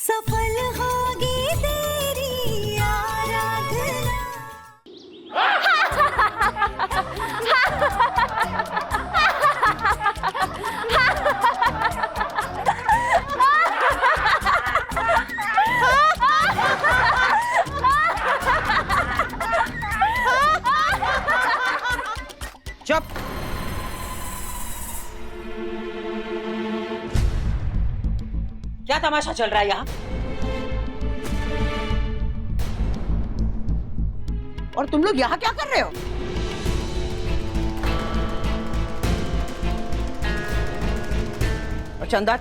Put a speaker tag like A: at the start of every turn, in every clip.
A: सफल होगी तेरी आराधना।
B: चुप। क्या तमाशा चल रहा है यहाँ? और तुम लोग यहाँ क्या कर रहे हो? और चंदा,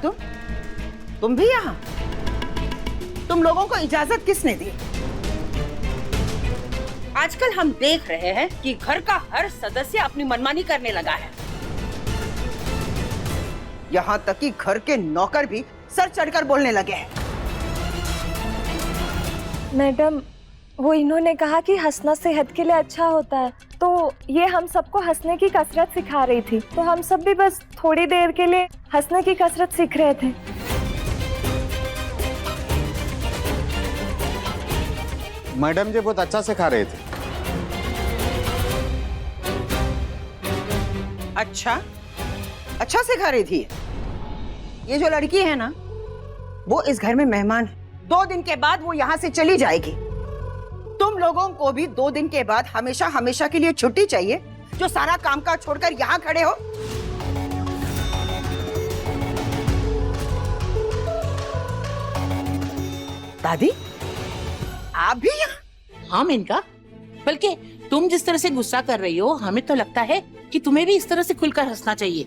B: तुम भी यहाँ? तुम लोगों को इजाजत किसने दी? आजकल हम देख रहे हैं कि घर का हर सदस्य अपनी मनमानी करने लगा है। यहाँ तक कि घर के नौकर भी सर चढ़कर बोलने लगे हैं।
C: मैडम, वो इन्होंने कहा कि हंसना सेहत के लिए अच्छा होता है, तो ये हम सबको हंसने की कसरत सिखा रही थी, तो हम सब भी बस थोड़ी देर के लिए हंसने की कसरत सीख रहे थे।
D: मैडम जी बहुत अच्छा सिखा रहे थे।
B: अच्छा सिखा रही थी। ये जो लड़की है ना, वो इस घर में मेहमान है। 2 दिन के बाद वो यहाँ से चली जाएगी। तुम लोगों को भी 2 दिन के बाद हमेशा हमेशा के लिए छुट्टी चाहिए, जो सारा कामकाज छोड़कर यहाँ खड़े हो। दादी, आप भी यहाँ?
E: हाँ मेनका, बल्कि तुम जिस तरह से गुस्सा कर रही हो, हमें तो लगता है कि तुम्हें भी इस तरह से खुलकर हंसना चाहिए।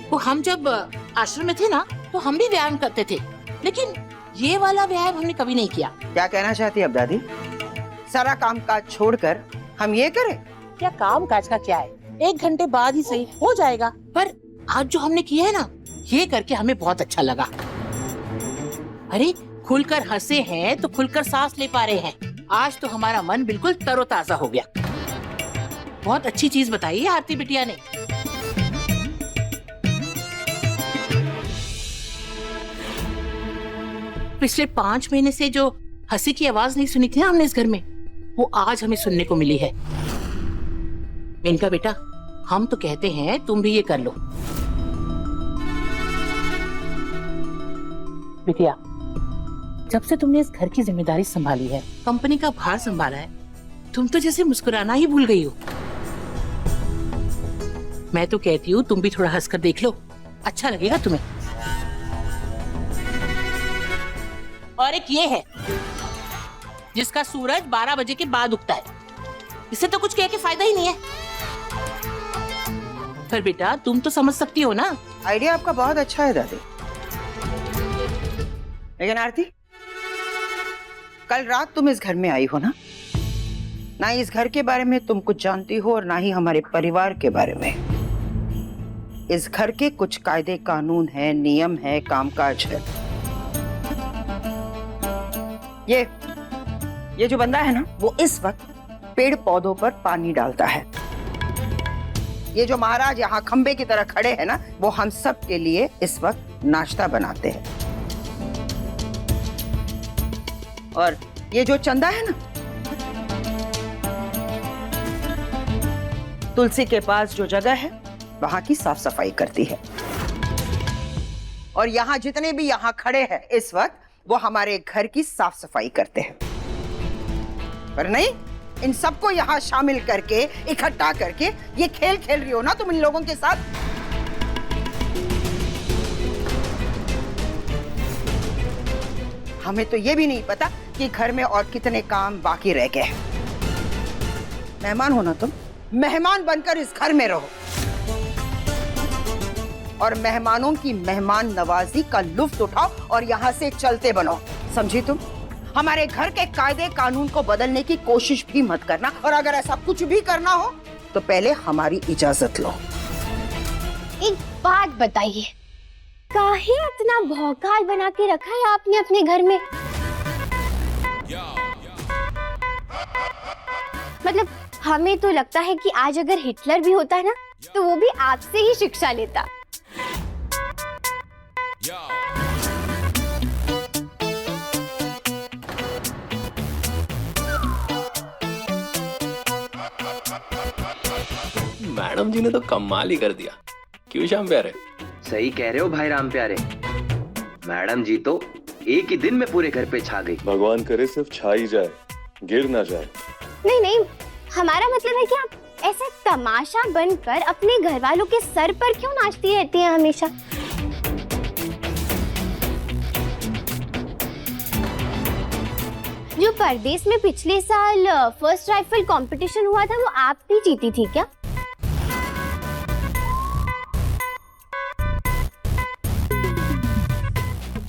E: वो हम जब आश्रम में थे ना, तो हम भी व्यायाम करते थे, लेकिन ये वाला व्यायाम हमने कभी नहीं किया।
B: क्या कहना चाहती है अब दादी? सारा कामकाज छोड़कर हम ये करें?
E: क्या काम काज का क्या है, 1 घंटे बाद ही सही हो जाएगा। पर आज जो हमने किया है ना, ये करके हमें बहुत अच्छा लगा। अरे खुलकर हंसे हैं तो खुलकर सांस ले पा रहे हैं। आज तो हमारा मन बिल्कुल तरोताजा हो गया। बहुत अच्छी चीज बताई है आरती बिटिया ने। पिछले 5 महीने से जो हंसी की आवाज नहीं सुनी थी ना हमने इस घर में, वो आज हमें सुनने को मिली है। मेनका बेटा, हम तो कहते हैं तुम भी ये कर लो। बिटिया, जब से तुमने इस घर की जिम्मेदारी संभाली है, कंपनी का भार संभाला है, तुम तो जैसे मुस्कुराना ही भूल गई हो। मैं तो कहती हूँ तुम भी थोड़ा हंसकर देख लो, अच्छा लगेगा तुम्हें। और एक ये है, जिसका सूरज 12 बजे के बाद उगता है, इससे तो कुछ कह के फायदा ही नहीं है। पर बेटा तुम तो समझ सकती हो ना।
B: आइडिया आपका बहुत अच्छा है दादी। लेकिन आरती, कल रात तुम इस घर में आई हो ना इस घर के बारे में तुम कुछ जानती हो और ना ही हमारे परिवार के बारे में। इस घर के कुछ कायदे कानून है, नियम है, कामकाज है। ये जो बंदा है ना, वो इस वक्त पेड़ पौधों पर पानी डालता है। ये जो महाराज यहाँ खंबे की तरह खड़े हैं ना, वो हम सब के लिए इस वक्त नाश्ता बनाते हैं। और ये जो चंदा है ना, तुलसी के पास जो जगह है, वहां की साफ सफाई करती है। और यहाँ जितने भी यहाँ खड़े हैं इस वक्त, वो हमारे घर की साफ सफाई करते हैं। पर नहीं, इन सबको यहाँ शामिल करके, इकट्ठा करके ये खेल खेल रही हो ना तुम इन लोगों के साथ। हमें तो ये भी नहीं पता कि घर में और कितने काम बाकी रह गए हैं। मेहमान हो ना तुम, मेहमान बनकर इस घर में रहो और मेहमानों की मेहमान नवाजी का लुत्फ उठाओ और यहाँ से चलते बनो, समझी तुम? हमारे घर के कायदे कानून को बदलने की कोशिश भी मत करना, और अगर ऐसा कुछ भी करना हो तो पहले हमारी इजाजत लो।
F: एक बात बताइए, काहे इतना भौकाल बना के रखा है आपने अपने घर में? मतलब हमें तो लगता है कि आज अगर हिटलर भी होता ना, तो वो भी आपसे ही शिक्षा लेता।
G: मैडम जी ने तो कमाल ही कर दिया। क्यों श्याम प्यारे?
H: सही कह रहे हो भाई राम प्यारे। मैडम जी तो एक ही दिन में पूरे घर पे छा गई।
I: भगवान करे सिर्फ छा ही जाए, गिर ना जाए।
F: नहीं नहीं, हमारा मतलब है कि आप ऐसे तमाशा बनकर अपने घर वालों के सर पर क्यों नाचती रहती हैं हमेशा? जो परदेश में पिछले साल फर्स्ट राइफल कंपटीशन हुआ था वो आप भी जीती थी क्या?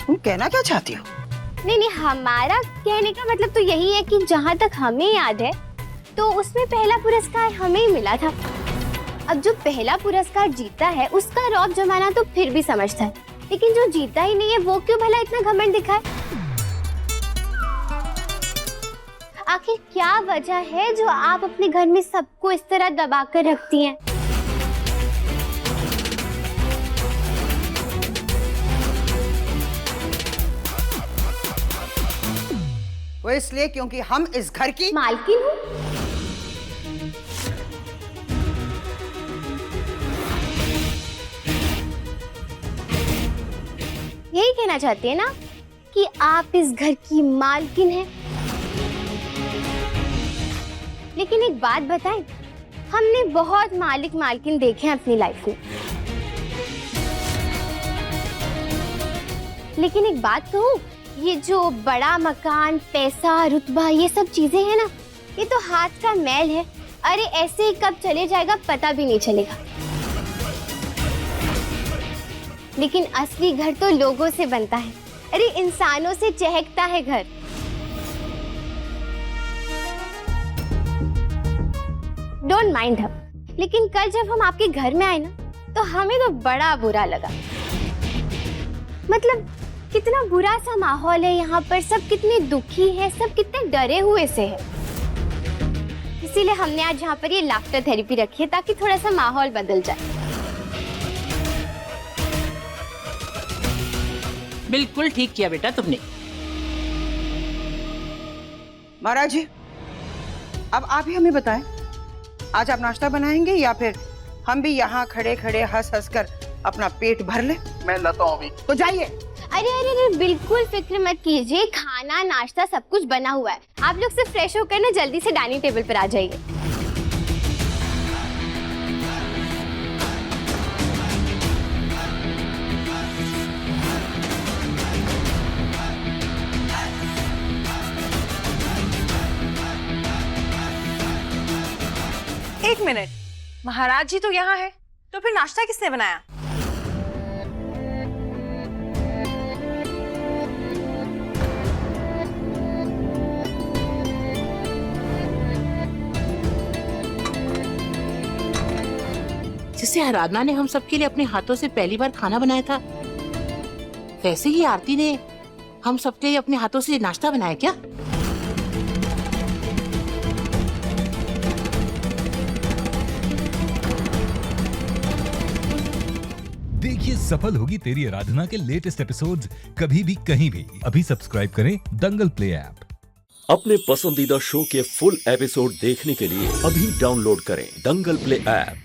B: तुम कहना क्या चाहती हो?
F: नहीं नहीं, हमारा कहने का मतलब तो यही है कि जहाँ तक हमें याद है तो उसमें पहला पुरस्कार हमें ही मिला था। अब जो पहला पुरस्कार जीता है उसका रौब जमाना तो फिर भी समझता है, लेकिन जो जीता ही नहीं है वो क्यों भला इतना घमंड दिखाए? आखिर क्या वजह है जो आप अपने घर में सबको इस तरह दबा कर रखती हैं?
B: वो इसलिए क्योंकि हम इस घर की
F: मालकिन हूँ। यही कहना चाहती है ना कि आप इस घर की मालकिन हैं? लेकिन एक बात बताएं, हमने बहुत मालिक मालकिन देखे हैं अपनी लाइफ में, लेकिन एक बात कहूं, ये जो बड़ा मकान, पैसा, रुतबा, ये सब चीजें हैं ना, ये तो हाथ का मैल है। अरे ऐसे ही कब चले जाएगा पता भी नहीं चलेगा। लेकिन असली घर तो लोगों से बनता है। अरे इंसानों से चहकता है घर। डोंट माइंड हम, लेकिन कल जब हम आपके घर में आए ना तो हमें तो बड़ा बुरा लगा। मतलब कितना बुरा सा माहौल है यहाँ पर, सब कितने दुखी है, सब कितने डरे हुए से है। इसीलिए हमने आज यहाँ पर ये लाफ्टर थेरेपी रखी है ताकि थोड़ा सा माहौल बदल जाए।
E: बिल्कुल ठीक किया बेटा तुमने।
B: महाराज जी, अब आप ही हमें बताएं, आज आप नाश्ता बनाएंगे या फिर हम भी यहाँ खड़े खड़े हंस हंस कर अपना पेट भर ले?
G: मैं लाता हूँ अभी।
B: तो जाइए।
F: अरे अरे अरे, बिल्कुल फिक्र मत कीजिए, खाना नाश्ता सब कुछ बना हुआ है। आप लोग सिर्फ फ्रेश होकर ना जल्दी से डाइनिंग टेबल पर आ जाइए।
C: एक मिनट, महाराज जी तो यहाँ है, तो फिर नाश्ता किसने बनाया?
E: जैसे आराधना ने हम सबके लिए अपने हाथों से पहली बार खाना बनाया था, वैसे ही आरती ने हम सबके लिए अपने हाथों से नाश्ता बनाया क्या?
J: देखिए सफल होगी तेरी आराधना के लेटेस्ट एपिसोड्स कभी भी कहीं भी। अभी सब्सक्राइब करें दंगल प्ले ऐप।
K: अपने पसंदीदा शो के फुल एपिसोड देखने के लिए अभी डाउनलोड करें दंगल प्ले ऐप।